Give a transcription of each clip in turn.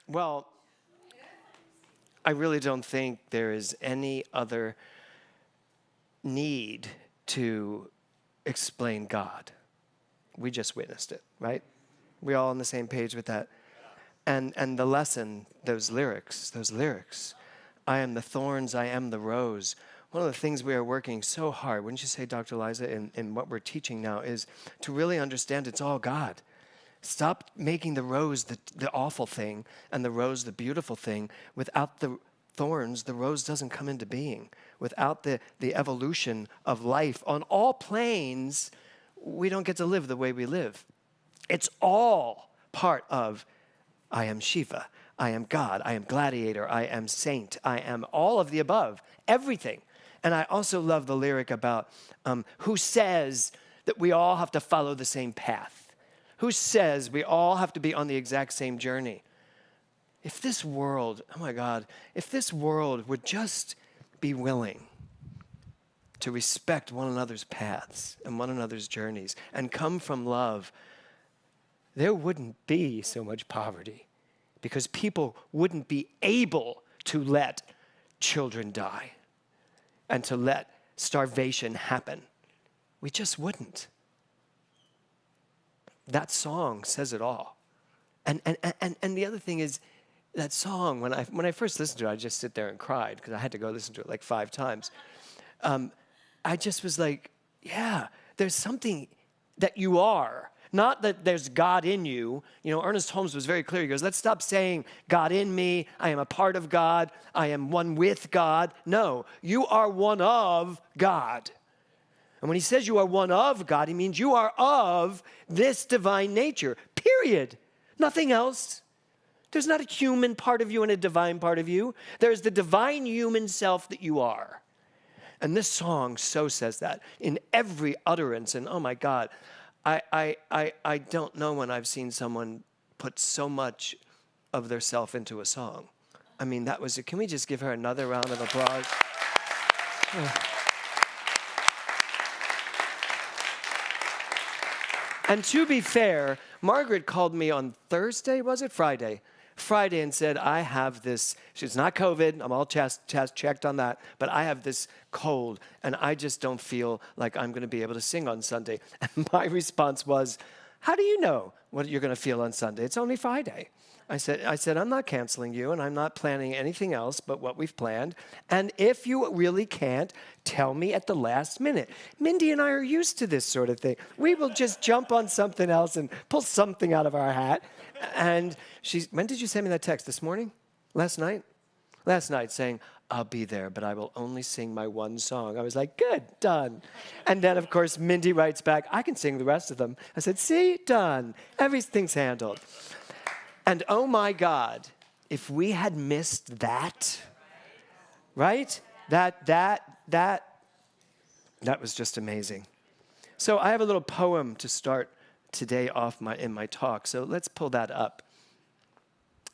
Well, I really don't think there is any other need to explain God. We just witnessed it, right? We all on the same page with that. And the lesson, those lyrics, I am the thorns, I am the rose. One of the things we are working so hard, wouldn't you say, Dr. Liza, in what we're teaching now is to really understand it's all God. Stop making the rose the awful thing and the rose the beautiful thing. Without the thorns, the rose doesn't come into being. Without the evolution of life on all planes, we don't get to live the way we live. It's all part of I am Shiva, I am God, I am gladiator, I am saint, I am all of the above, everything. And I also love the lyric about who says that we all have to follow the same path? Who says we all have to be on the exact same journey? If this world, oh my God, if this world would just be willing to respect one another's paths and one another's journeys and come from love, there wouldn't be so much poverty because people wouldn't be able to let children die and to let starvation happen. We just wouldn't. That song says it all. And the other thing is, that song, when I first listened to it, I just sit there and cried because I had to go listen to it like 5 times. I just was like, yeah, there's something that you are. Not that there's God in you. You know, Ernest Holmes was very clear. He goes, let's stop saying God in me. I am a part of God. I am one with God. No, you are one of God. And when he says you are one of God, he means you are of this divine nature, period. Nothing else. There's not a human part of you and a divine part of you. There's the divine human self that you are. And this song so says that in every utterance. And oh my God, I don't know when I've seen someone put so much of their self into a song. I mean, that was it. Can we just give her another round of applause? And to be fair, Margaret called me on Thursday, was it? Friday, and said, I have this, it's not COVID, I'm all checked on that, but I have this cold, and I just don't feel like I'm going to be able to sing on Sunday. And my response was, how do you know what you're going to feel on Sunday? It's only Friday. I said, I'm not canceling you, and I'm not planning anything else but what we've planned. And if you really can't, tell me at the last minute. Mindy and I are used to this sort of thing. We will just jump on something else and pull something out of our hat. And when did you send me that text? This morning? Last night? Last night saying, I'll be there, but I will only sing my one song. I was like, good, done. And then, of course, Mindy writes back, I can sing the rest of them. I said, see, done. Everything's handled. And oh my God, if we had missed that, right? That was just amazing. So I have a little poem to start today off in my talk. So let's pull that up.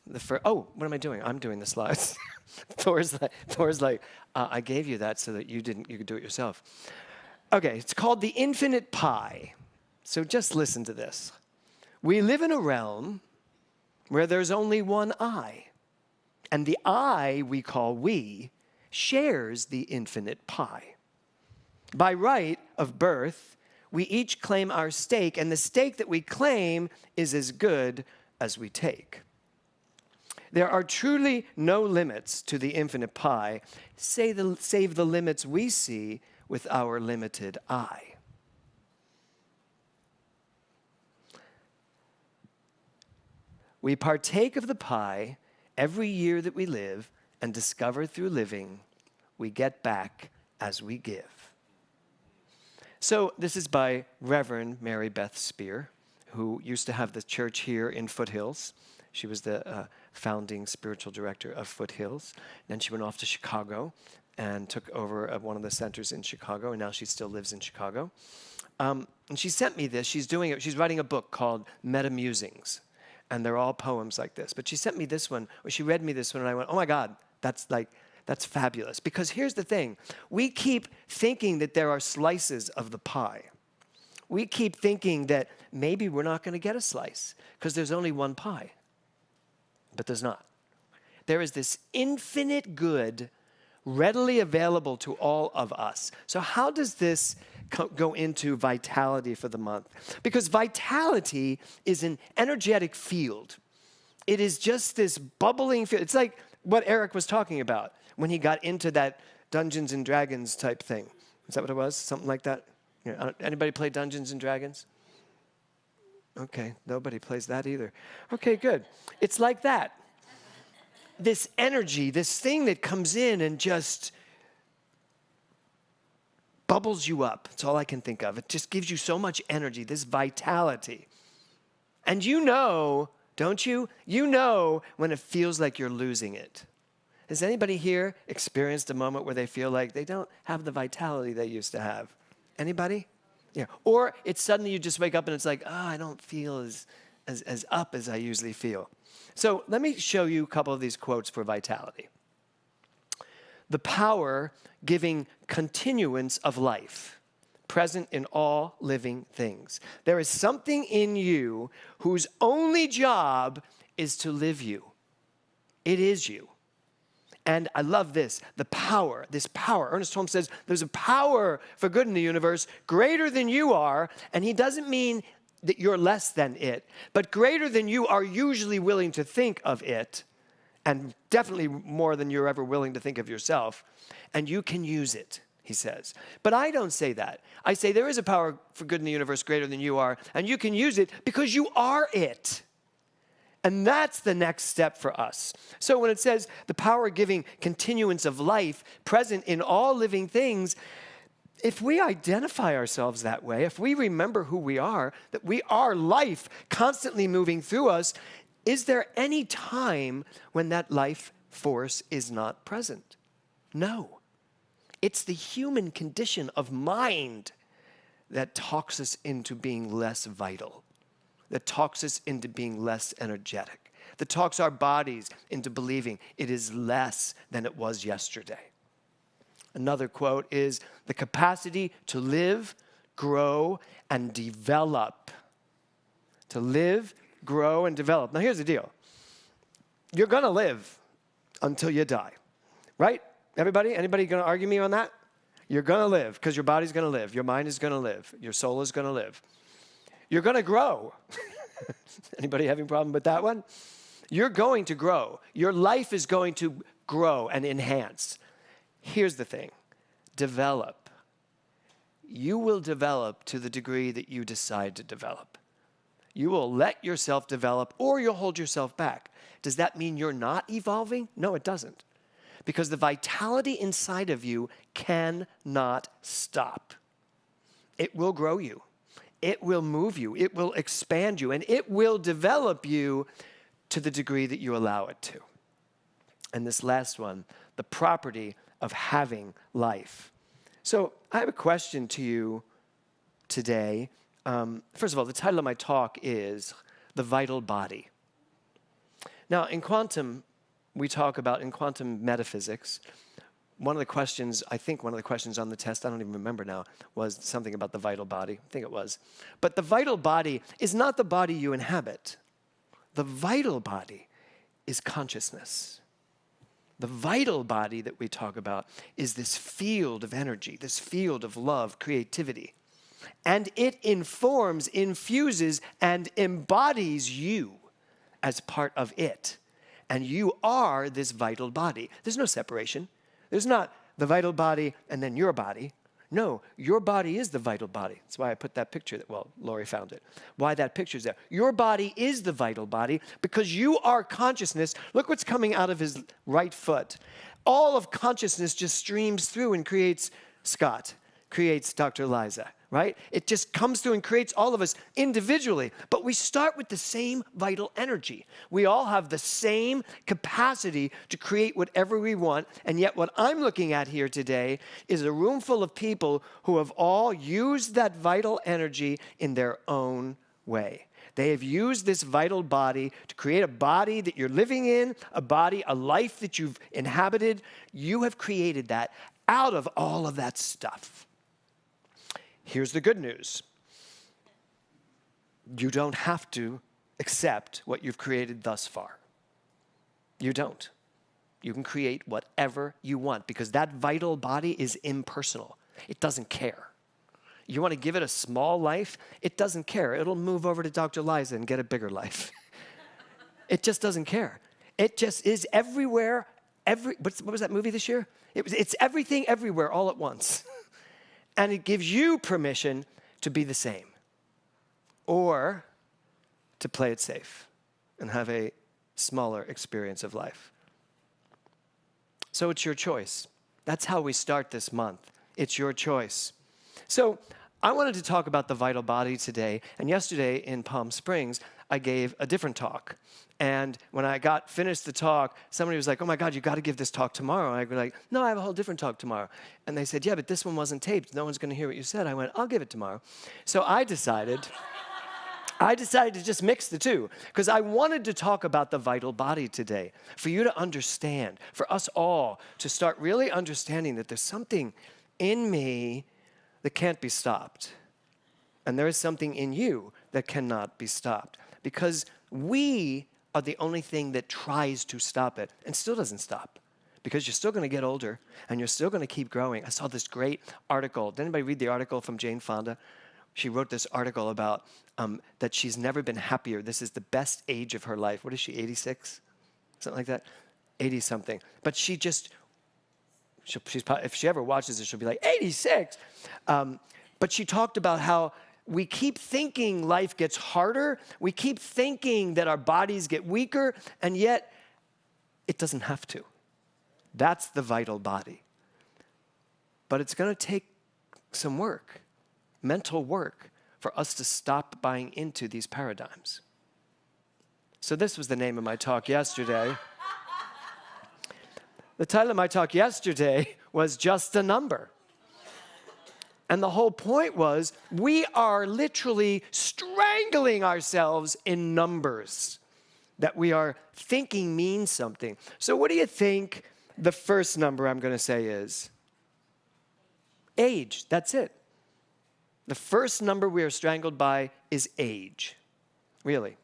What am I doing? I'm doing the slides. Thor's like, I gave you that so that you could do it yourself. Okay, it's called The Infinite Pie. So just listen to this. We live in a realm where there's only one I, and the I we call we shares the infinite pie. By right of birth, we each claim our stake, and the stake that we claim is as good as we take. There are truly no limits to the infinite pie, save the limits we see with our limited eye. We partake of the pie every year that we live and discover through living we get back as we give. So this is by Reverend Mary Beth Spear, who used to have the church here in Foothills. She was the founding spiritual director of Foothills. Then she went off to Chicago and took over one of the centers in Chicago, and now she still lives in Chicago. And she sent me this. She's writing a book called Meta-Musings. And they're all poems like this. But she sent me this one, or she read me this one, and I went, oh my God, that's fabulous. Because here's the thing. We keep thinking that there are slices of the pie. We keep thinking that maybe we're not going to get a slice because there's only one pie. but there's not. There is this infinite good readily available to all of us. So how does this go into vitality for the month? Because vitality is an energetic field. It is just this bubbling field. It's like what Eric was talking about when he got into that Dungeons and Dragons type thing. Is that what it was? Something like that? Yeah, anybody play Dungeons and Dragons? Okay, nobody plays that either. Okay, good. It's like that. This energy, this thing that comes in and just bubbles you up. That's all I can think of. It just gives you so much energy, this vitality. And you know, don't you? You know when it feels like you're losing it. Has anybody here experienced a moment where they feel like they don't have the vitality they used to have? Anybody? Yeah. Or it's suddenly you just wake up and it's like, I don't feel as up as I usually feel. So let me show you a couple of these quotes for vitality. The power giving continuance of life, present in all living things. There is something in you whose only job is to live you. It is you. And I love this power. Ernest Holmes says there's a power for good in the universe greater than you are, and he doesn't mean that you're less than it, but greater than you are usually willing to think of it, and definitely more than you're ever willing to think of yourself, and you can use it, he says. But I don't say that. I say there is a power for good in the universe greater than you are, and you can use it because you are it. And that's the next step for us. So when it says the power giving continuance of life present in all living things, if we identify ourselves that way, if we remember who we are, that we are life constantly moving through us, is there any time when that life force is not present? No. It's the human condition of mind that talks us into being less vital, that talks us into being less energetic, that talks our bodies into believing it is less than it was yesterday. Another quote is, the capacity to live, grow, and develop. To live, grow, and develop. Now here's the deal. You're going to live until you die, right? Everybody? Anybody going to argue me on that? You're going to live because your body's going to live. Your mind is going to live. Your soul is going to live. You're going to grow. Anybody having a problem with that one? You're going to grow. Your life is going to grow and enhance. Here's the thing. Develop. You will develop to the degree that you decide to develop. You will let yourself develop or you'll hold yourself back. Does that mean you're not evolving? No, it doesn't. Because the vitality inside of you cannot stop. It will grow you. It will move you. It will expand you. And it will develop you to the degree that you allow it to. And this last one, the property of having life. So I have a question to you today. First of all, the title of my talk is The Vital Body. Now, in quantum, we talk about, in quantum metaphysics, one of the questions on the test, I don't even remember now, was something about the vital body. I think it was. But the vital body is not the body you inhabit. The vital body is consciousness. The vital body that we talk about is this field of energy, this field of love, creativity. And it informs, infuses, and embodies you as part of it. And you are this vital body. There's no separation. There's not the vital body and then your body. No, your body is the vital body. That's why I put that picture Lori found it. Why that picture's there. Your body is the vital body because you are consciousness. Look what's coming out of his right foot. All of consciousness just streams through and creates Scott, creates Dr. Liza, right? It just comes through and creates all of us individually. But we start with the same vital energy. We all have the same capacity to create whatever we want. And yet what I'm looking at here today is a room full of people who have all used that vital energy in their own way. They have used this vital body to create a body that you're living in, a life that you've inhabited. You have created that out of all of that stuff. Here's the good news. You don't have to accept what you've created thus far. You don't. You can create whatever you want because that vital body is impersonal. It doesn't care. You want to give it a small life? It doesn't care. It'll move over to Dr. Liza and get a bigger life. It just doesn't care. It just is everywhere. What was that movie this year? It's everything everywhere all at once. And it gives you permission to be the same or to play it safe and have a smaller experience of life. So it's your choice. That's how we start this month. It's your choice. So I wanted to talk about the vital body today. And yesterday in Palm Springs, I gave a different talk. And when I finished the talk, somebody was like, oh my God, you got to give this talk tomorrow. And I was like, no, I have a whole different talk tomorrow. And they said, yeah, but this one wasn't taped. No one's going to hear what you said. I went, I'll give it tomorrow. So I decided to just mix the two because I wanted to talk about the vital body today for you to understand, for us all to start really understanding that there's something in me that can't be stopped. And there is something in you that cannot be stopped because we are the only thing that tries to stop it and still doesn't stop because you're still going to get older and you're still going to keep growing. I saw this great article. Did anybody read the article from Jane Fonda? She wrote this article about that she's never been happier. This is the best age of her life. What is she, 86? Something like that? 80-something. But she's probably, if she ever watches it, she'll be like, 86? But she talked about how we keep thinking life gets harder. We keep thinking that our bodies get weaker, and yet it doesn't have to. That's the vital body. But it's going to take some work, mental work, for us to stop buying into these paradigms. So this was the name of my talk yesterday. The title of my talk yesterday was Just a Number. And the whole point was we are literally strangling ourselves in numbers that we are thinking means something. So what do you think the first number I'm going to say is? Age. That's it. The first number we are strangled by is age. Really.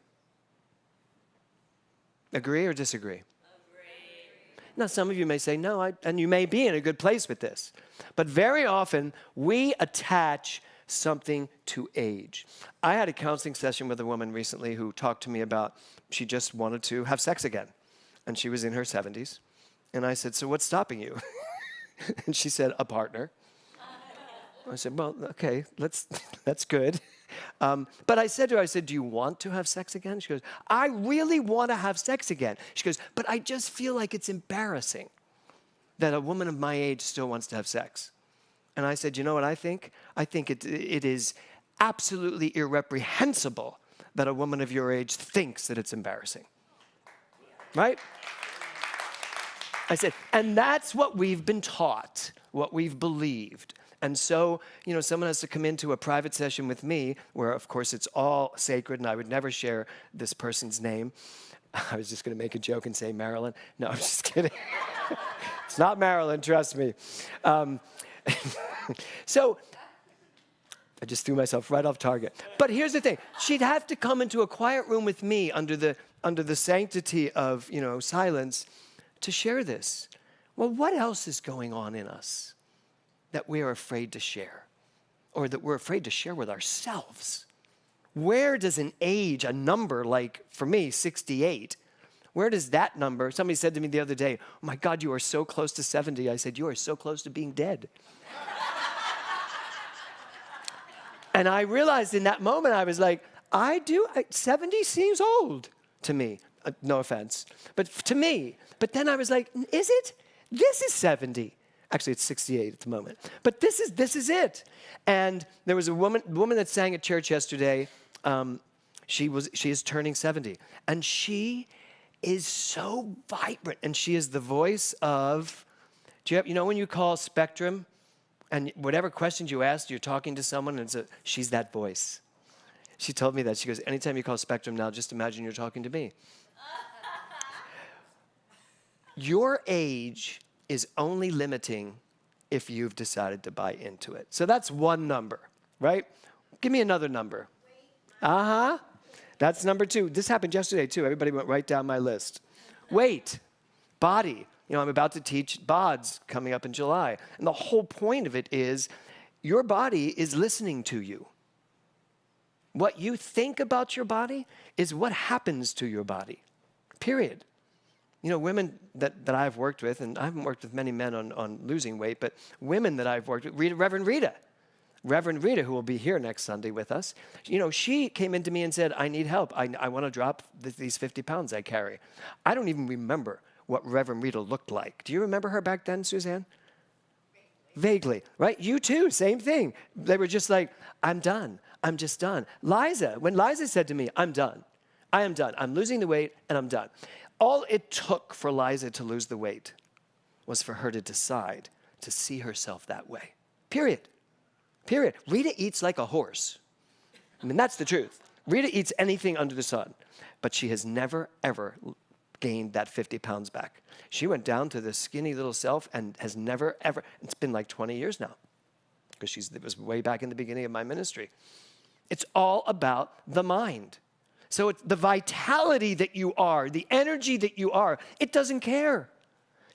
Agree or disagree? Agree. Now, some of you may say, no, and you may be in a good place with this. But very often, we attach something to age. I had a counseling session with a woman recently who talked to me about she just wanted to have sex again. And she was in her 70s. And I said, so what's stopping you? And she said, a partner. I said, well, okay, that's good. But I said to her, do you want to have sex again? She goes, I really want to have sex again. She goes, but I just feel like it's embarrassing that a woman of my age still wants to have sex. And I said, you know what I think? I think it is absolutely irreprehensible that a woman of your age thinks that it's embarrassing. Right? I said, and that's what we've been taught, what we've believed. And so, someone has to come into a private session with me where, of course, it's all sacred, and I would never share this person's name. I was just going to make a joke and say Marilyn. No, I'm just kidding. It's not Marilyn, trust me. So I just threw myself right off target. But here's the thing. She'd have to come into a quiet room with me under the sanctity of, silence to share this. Well, what else is going on in us that we are afraid to share, or that we're afraid to share with ourselves? Where does an age, a number like, for me, 68, where does that number, somebody said to me the other day, oh my God, you are so close to 70. I said, you are so close to being dead. And I realized in that moment, I was like, 70 seems old to me. No offense, but to me. But then I was like, is it? This is 70. Actually, it's 68 at the moment. But this is it. And there was a woman that sang at church yesterday. She is turning 70. And she is so vibrant. And she is the voice of, when you call Spectrum, and whatever questions you ask, you're talking to someone, and she's that voice. She told me that. She goes, anytime you call Spectrum now, just imagine you're talking to me. Your age is only limiting if you've decided to buy into it. So that's one number, right? Give me another number. Uh-huh. That's number 2. This happened yesterday, too. Everybody went right down my list. Weight. Body. I'm about to teach BODS coming up in July. And the whole point of it is your body is listening to you. What you think about your body is what happens to your body, period. Women that I've worked with, and I haven't worked with many men on losing weight, but women that I've worked with, Reverend Rita, who will be here next Sunday with us, she came into me and said, I need help. I want to drop these 50 pounds I carry. I don't even remember what Reverend Rita looked like. Do you remember her back then, Suzanne? Vaguely, right? You too, same thing. They were just like, I'm done. I'm just done. When Liza said to me, I'm done. I am done. I'm losing the weight and I'm done. All it took for Liza to lose the weight was for her to decide to see herself that way. Period. Rita eats like a horse. That's the truth. Rita eats anything under the sun, but she has never, ever gained that 50 pounds back. She went down to the skinny little self and has never, ever, it's been like 20 years now, because it was way back in the beginning of my ministry. It's all about the mind. So it's the vitality that you are, the energy that you are, it doesn't care.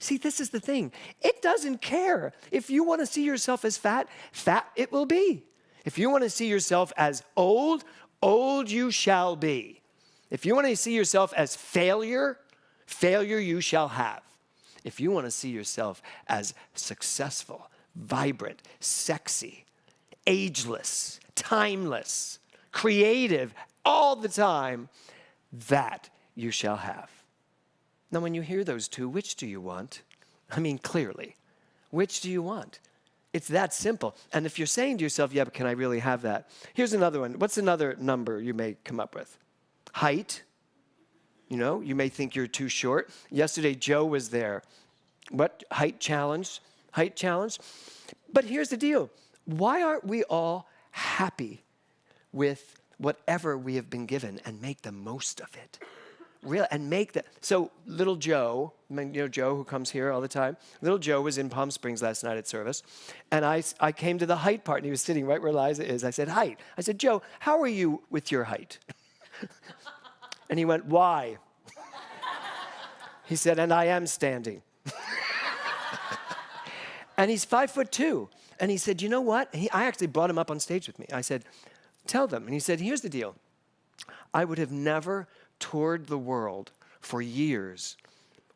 See, this is the thing. It doesn't care. If you want to see yourself as fat, fat it will be. If you want to see yourself as old, old you shall be. If you want to see yourself as failure, failure you shall have. If you want to see yourself as successful, vibrant, sexy, ageless, timeless, creative, all the time, that you shall have. Now, when you hear those two, which do you want? Clearly, which do you want? It's that simple. And if you're saying to yourself, yeah, but can I really have that? Here's another one. What's another number you may come up with? Height. You may think you're too short. Yesterday, Joe was there. What? Height challenge. But here's the deal. Why aren't we all happy with whatever we have been given and make the most of it? So little Joe, Joe who comes here all the time, little Joe was in Palm Springs last night at service, and I came to the height part, and he was sitting right where Liza is. I said, height. I said, Joe, how are you with your height? And he went, why? He said, and I am standing. And he's 5'2". And he said, you know what? I actually brought him up on stage with me. I said, tell them. And he said, here's the deal. I would have never toured the world for years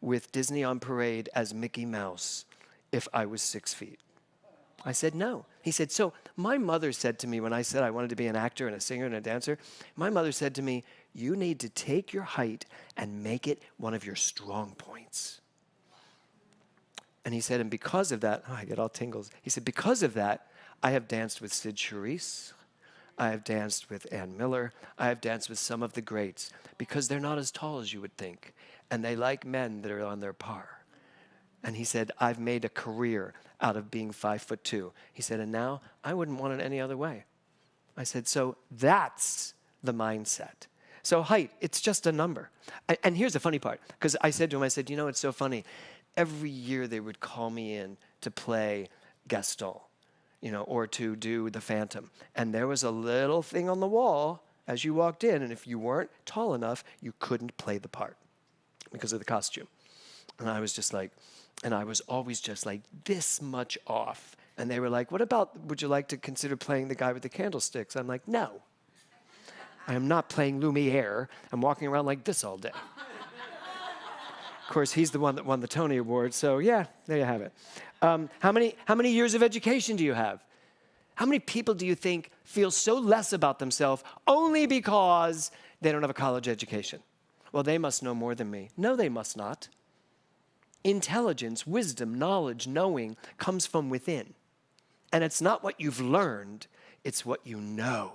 with Disney on Parade as Mickey Mouse if I was 6 feet. I said, no. He said, so my mother said to me when I said I wanted to be an actor and a singer and a dancer, my mother said to me, you need to take your height and make it one of your strong points. And he said, and because of that, I get all tingles. He said, because of that, I have danced with Sid Charisse. I have danced with Ann Miller. I have danced with some of the greats because they're not as tall as you would think. And they like men that are on their par. And he said, I've made a career out of being 5'2". He said, and now I wouldn't want it any other way. I said, so that's the mindset. So height, it's just a number. And here's the funny part, because I said to him, it's so funny. Every year they would call me in to play Gaston, or to do the Phantom. And there was a little thing on the wall as you walked in, and if you weren't tall enough, you couldn't play the part because of the costume. And I was just like, and I was always just like this much off. And they were like, would you like to consider playing the guy with the candlesticks? I'm like, no. I am not playing Lumiere. I'm walking around like this all day. Of course, he's the one that won the Tony Award, so yeah, there you have it. How many years of education do you have? How many people do you think feel so less about themselves only because they don't have a college education? Well, they must know more than me. No, they must not. Intelligence, wisdom, knowledge, knowing comes from within. And it's not what you've learned, it's what you know.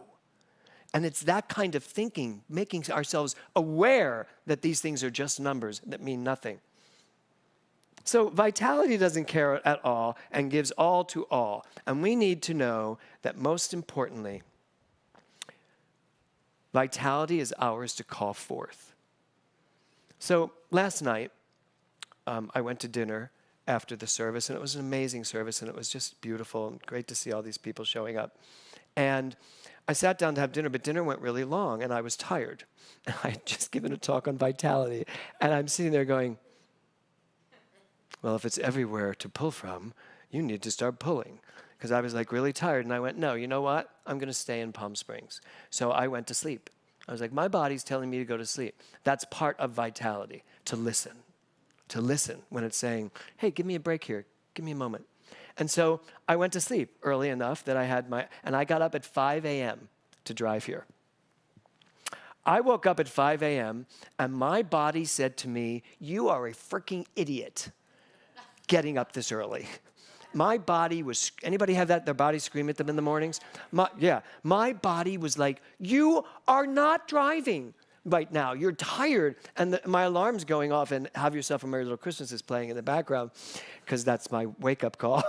And it's that kind of thinking, making ourselves aware that these things are just numbers that mean nothing. So vitality doesn't care at all and gives all to all. And we need to know that most importantly, vitality is ours to call forth. So last night, I went to dinner after the service, and it was an amazing service, and it was just beautiful and great to see all these people showing up. And I sat down to have dinner, but dinner went really long, and I was tired. I had just given a talk on vitality, and I'm sitting there going, Well, if it's everywhere to pull from, you need to start pulling. Because I was like really tired, and I went, no, you know what? I'm going to stay in Palm Springs. So I went to sleep. I was like, my body's telling me to go to sleep. That's part of vitality, to listen when it's saying, hey, give me a break here, give me a moment. And so I went to sleep early enough that and I got up at 5 a.m. to drive here. I woke up at 5 a.m. and my body said to me, you are a freaking idiot getting up this early. My body was, anybody have that, their body scream at them in the mornings? My body was like, you are not driving right now. You're tired. And my alarm's going off, and Have Yourself a Merry Little Christmas is playing in the background because that's my wake-up call.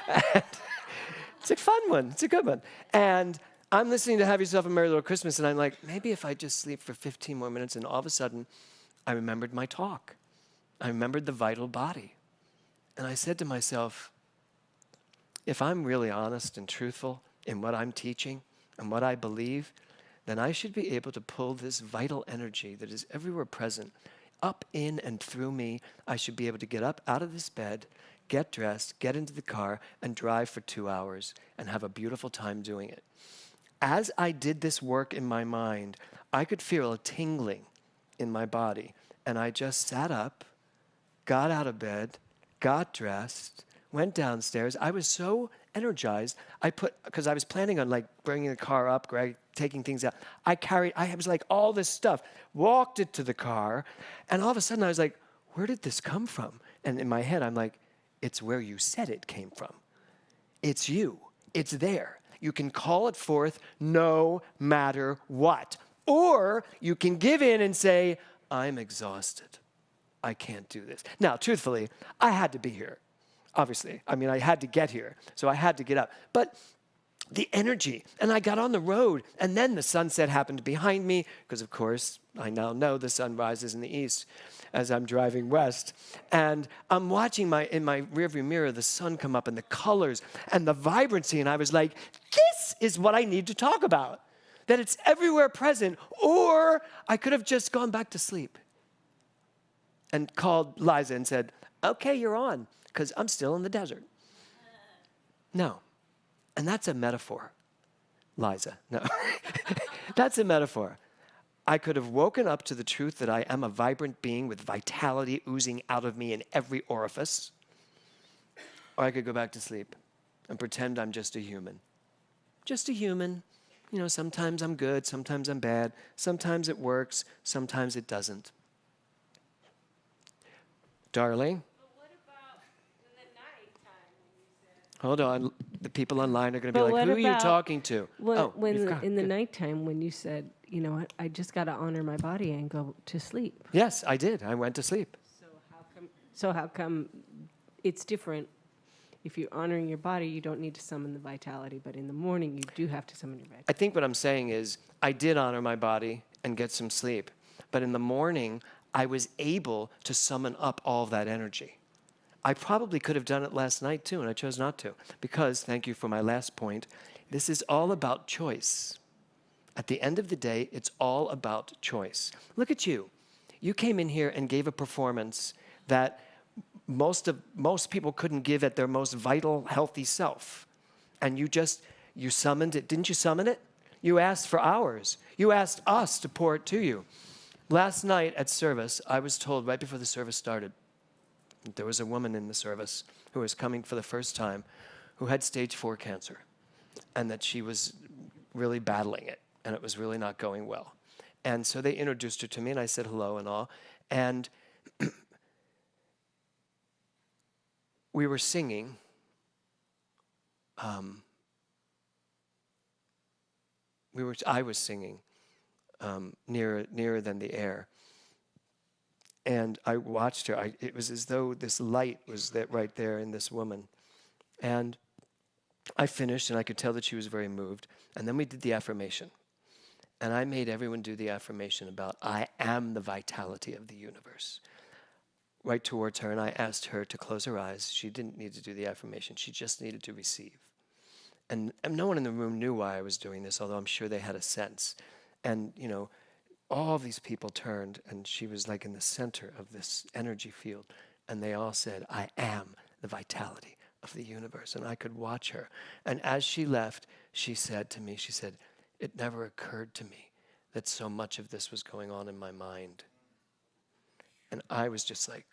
It's a fun one. It's a good one. And I'm listening to Have Yourself a Merry Little Christmas, and I'm like, maybe if I just sleep for 15 more minutes, and all of a sudden, I remembered my talk. I remembered the vital body. And I said to myself, if I'm really honest and truthful in what I'm teaching and what I believe, then I should be able to pull this vital energy that is everywhere present up in and through me. I should be able to get up out of this bed, get dressed, get into the car, and drive for 2 hours and have a beautiful time doing it. As I did this work in my mind, I could feel a tingling in my body. And I just sat up, got out of bed, got dressed, went downstairs. I was so energized. Because I was planning on like bringing the car up, taking things out. I was like all this stuff, walked it to the car, and all of a sudden I was like, where did this come from? And in my head, I'm like, it's where you said it came from. It's you. It's there. You can call it forth no matter what. Or you can give in and say, I'm exhausted. I can't do this. Now, truthfully, I had to be here. Obviously. I mean, I had to get here, so I had to get up. But the energy, and I got on the road, and then the sunset happened behind me, because of course, I now know the sun rises in the east as I'm driving west. And I'm watching in my rearview mirror, the sun come up and the colors and the vibrancy, and I was like, this is what I need to talk about. That it's everywhere present, or I could have just gone back to sleep and called Liza and said, okay, you're on, because I'm still in the desert. No. And that's a metaphor. Liza, no. That's a metaphor. I could have woken up to the truth that I am a vibrant being with vitality oozing out of me in every orifice. Or I could go back to sleep and pretend I'm just a human. Just a human. You know, sometimes I'm good, sometimes I'm bad, sometimes it works, sometimes it doesn't. Darling? But what about in the nighttime when you said? Hold on. The people online are going to be But like, what who are you about talking to? In the nighttime when you said, you know what, I just got to honor my body and go to sleep. Yes, I did. I went to sleep. So how come it's different? If you're honoring your body, you don't need to summon the vitality, but in the morning you do have to summon your vitality. I think what I'm saying is I did honor my body and get some sleep. But in the morning, I was able to summon up all of that energy. I probably could have done it last night too, and I chose not to. Because, thank you for my last point, this is all about choice. At the end of the day, it's all about choice. Look at you. You came in here and gave a performance that most people couldn't give at their most vital, healthy self. And you summoned it. Didn't you summon it? You asked for hours. You asked us to pour it to you. Last night at service, I was told right before the service started, there was a woman in the service who was coming for the first time who had stage 4 cancer, and that she was really battling it, and it was really not going well. And so they introduced her to me, and I said hello and all. And we were singing. I was singing nearer than the air. And I watched her. It was as though this light was right there in this woman. And I finished, and I could tell that she was very moved. And then we did the affirmation. And I made everyone do the affirmation about, I am the vitality of the universe. Right towards her, and I asked her to close her eyes. She didn't need to do the affirmation. She just needed to receive. And no one in the room knew why I was doing this, although I'm sure they had a sense. And, you know, all these people turned, and she was like in the center of this energy field. And they all said, I am the vitality of the universe. And I could watch her. And as she left, she said to me, she said, it never occurred to me that so much of this was going on in my mind. And I was just like,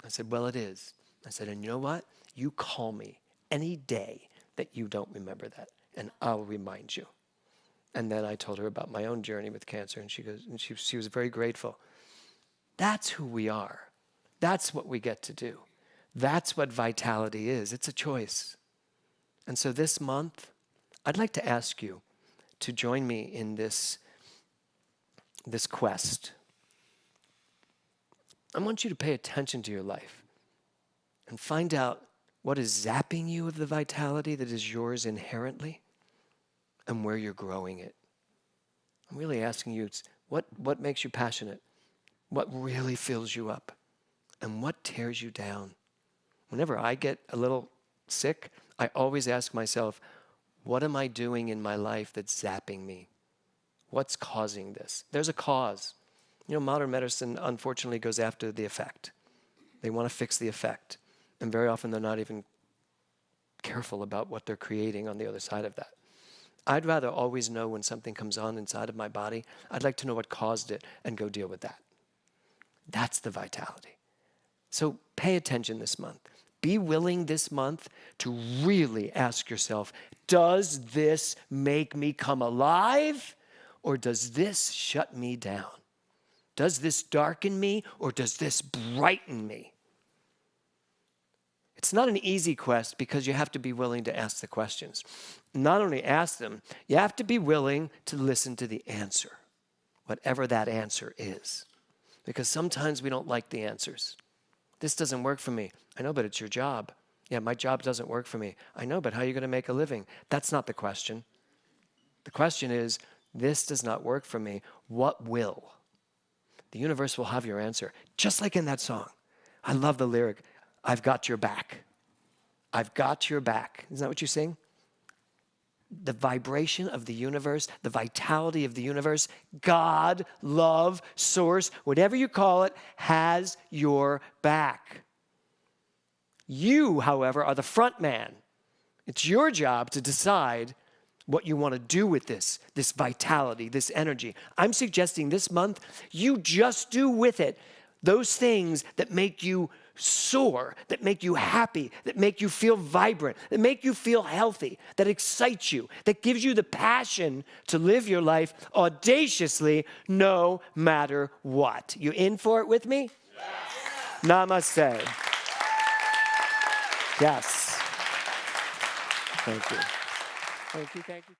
I said, well, it is. I said, and you know what? You call me any day that you don't remember that, and I'll remind you. And then I told her about my own journey with cancer, and she goes, and she was very grateful. That's who we are. That's what we get to do. That's what vitality is. It's a choice. And so this month, I'd like to ask you to join me in this quest. I want you to pay attention to your life and find out what is zapping you of the vitality that is yours inherently and where you're growing it. I'm really asking you, what makes you passionate? What really fills you up? And what tears you down? Whenever I get a little sick, I always ask myself, what am I doing in my life that's zapping me? What's causing this? There's a cause. You know, modern medicine, unfortunately, goes after the effect. They want to fix the effect. And very often they're not even careful about what they're creating on the other side of that. I'd rather always know when something comes on inside of my body. I'd like to know what caused it and go deal with that. That's the vitality. So pay attention this month. Be willing this month to really ask yourself, does this make me come alive, or does this shut me down? Does this darken me, or does this brighten me? It's not an easy quest because you have to be willing to ask the questions. Not only ask them, you have to be willing to listen to the answer, whatever that answer is. Because sometimes we don't like the answers. This doesn't work for me. I know, but it's your job. Yeah, my job doesn't work for me. I know, but how are you going to make a living? That's not the question. The question is, this does not work for me. What will? The universe will have your answer. Just like in that song. I love the lyric, I've got your back. I've got your back. Isn't that what you sing? The vibration of the universe, the vitality of the universe, God, love, source, whatever you call it, has your back. You, however, are the front man. It's your job to decide what you want to do with this vitality, this energy. I'm suggesting this month, you just do with it those things that make you soar, that make you happy, that make you feel vibrant, that make you feel healthy, that excite you, that gives you the passion to live your life audaciously no matter what. You in for it with me? Yes. Namaste. Yes. Thank you. Thank you, thank you.